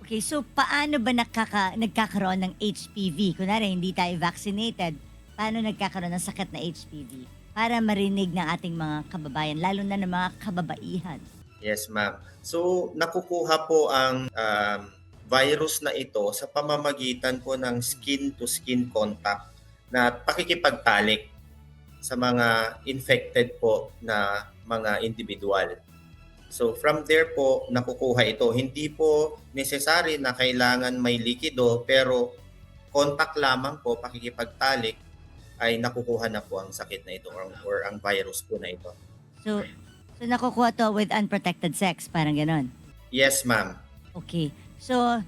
Okay, so paano ba nagkakaroon ng HPV? Kunwari hindi tayo vaccinated, paano nagkakaroon ng sakit na HPV? Para marinig ng ating mga kababayan, lalo na ng mga kababaihan. Yes, ma'am. So, nakukuha po ang virus na ito sa pamamagitan po ng skin-to-skin contact na pakikipagtalik sa mga infected po na mga individual. So, from there po, nakukuha ito. Hindi po necessary na kailangan may likido, pero contact lamang po, pakikipagtalik, ay nakukuha na po ang sakit na ito or ang virus po na ito. So, so nakukuha to with unprotected sex, parang ganon. Yes, ma'am. Okay. So,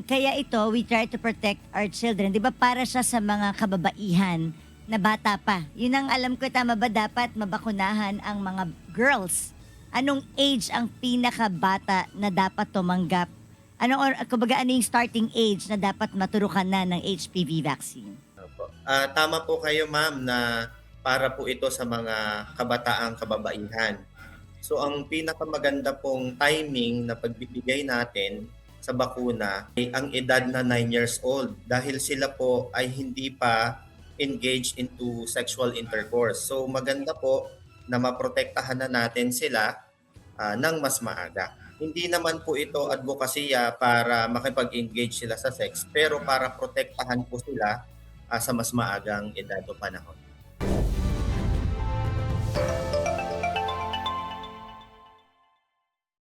kaya ito, we try to protect our children. Di ba para siya sa mga kababaihan na bata pa? Yun ang alam ko, tama ba dapat mabakunahan ang mga girls? Anong age ang pinakabata na dapat tumanggap? Kumbaga, ano yung starting age na dapat maturukan na ng HPV vaccine? Opo. Tama po kayo, ma'am, na para po ito sa mga kabataang kababaihan. So ang pinakamaganda pong timing na pagbibigay natin sa bakuna ay ang edad na 9 years old dahil sila po ay hindi pa engaged into sexual intercourse. So maganda po na maprotektahan na natin sila ng mas maaga. Hindi naman po ito advokasya para makipag-engage sila sa sex pero para protektahan po sila sa mas maagang edad o panahon.